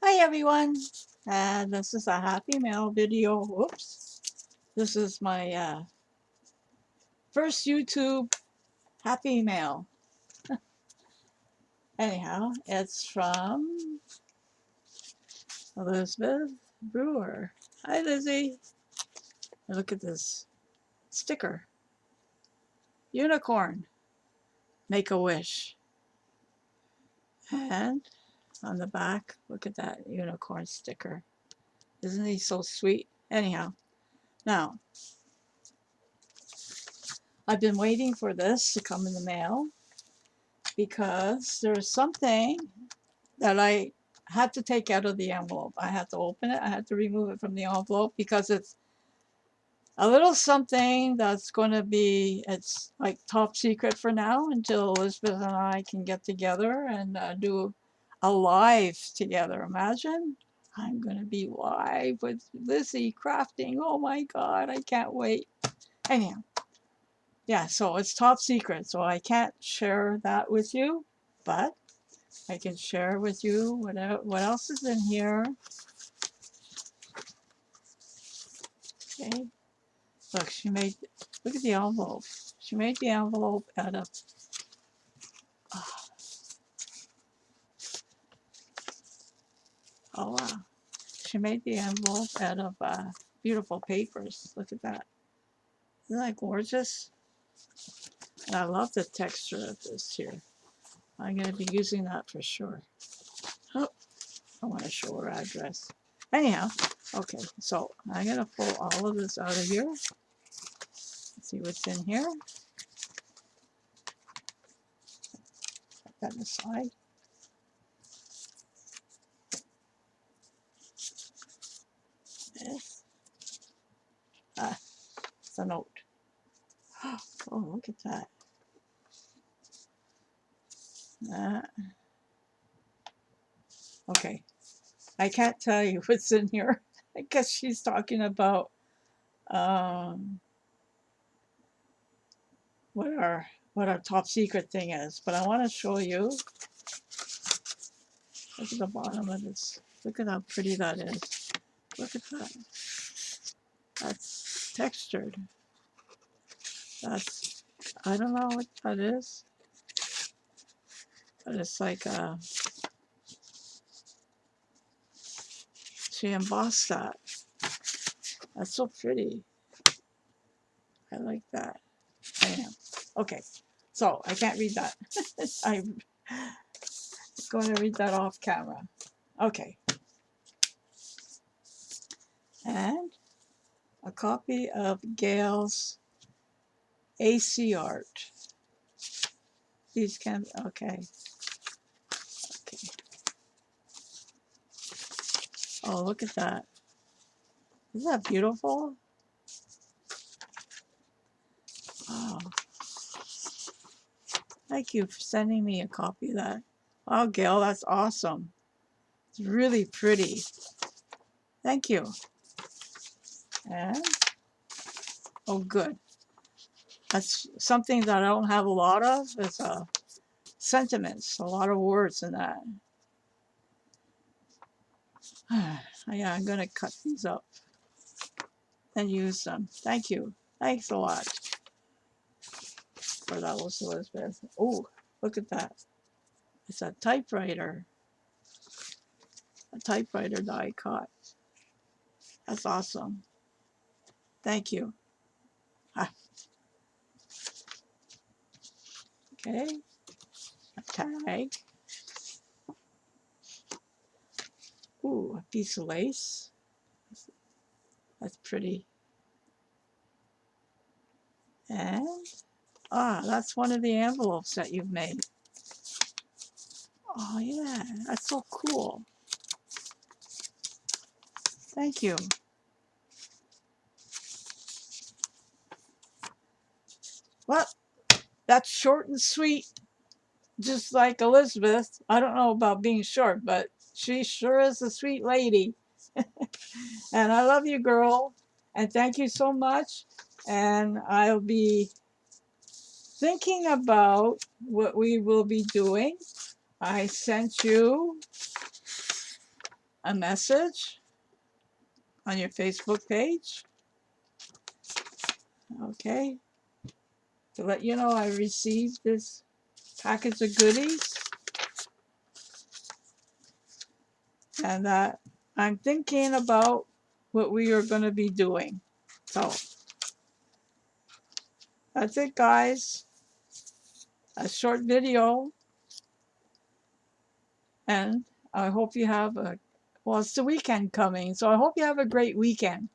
Hi everyone, this is a Happy Mail video. Whoops. This is my first YouTube Happy Mail. Anyhow, it's from Elizabeth Brewer. Hi Lizzie. Look at this sticker. Unicorn. Make a wish. And on the back, look at that unicorn sticker. Isn't he so sweet? Anyhow, now I've been waiting for this to come in the mail because there's something that I had to take out of the envelope. I had to open it. I had to remove it from the envelope because it's a little something that's going to be, it's like top secret for now until Elizabeth and I can get together and do a live together. Imagine I'm going to be live with Lizzie crafting. Oh my God, I can't wait. Anyhow, yeah, so it's top secret, so I can't share that with you, but I can share with you what else is in here. Okay, look, look at the envelope. She made the envelope out of, oh wow. She made the envelope out of beautiful papers. Look at that. Isn't that gorgeous? And I love the texture of this here. I'm going to be using that for sure. Oh, I want to show her address. Anyhow, okay, so I'm going to pull all of this out of here. Let's see what's in here. Put that aside. This. It's a note. Oh, look at that. Okay. I can't tell you what's in here. I guess she's talking about what our top secret thing is. But I want to show you. Look at the bottom of this. Look at how pretty that is. Look at that. That's textured. That's, I don't know what that is. But it's like she embossed that. That's so pretty. I like that. Anyhow, okay. So I can't read that. I'm going to read that off camera. Okay. And a copy of Gail's AC art. These can, okay. Okay. Oh, look at that. Isn't that beautiful? Oh, thank you for sending me a copy of that. Oh, Gail, that's awesome. It's really pretty. Thank you. And, oh, good. That's something that I don't have a lot of. It's sentiments, a lot of words in that. Yeah, I'm going to cut these up and use them. Thank you. Thanks a lot for that, Elizabeth. Oh, look at that. It's a typewriter that I caught. That's awesome. Thank you. Ah, okay, a tag. Ooh, a piece of lace. That's pretty. And, that's one of the envelopes that you've made. Oh, yeah, that's so cool. Thank you. Well, that's short and sweet, just like Elizabeth. I don't know about being short, but she sure is a sweet lady. And I love you, girl. And thank you so much. And I'll be thinking about what we will be doing. I sent you a message on your Facebook page, okay, to let you know I received this package of goodies and that I'm thinking about what we are going to be doing. So that's it, guys. A short video, and I hope you have a, well, it's the weekend coming, so I hope you have a great weekend.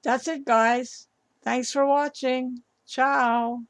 That's it, guys. Thanks for watching. Ciao.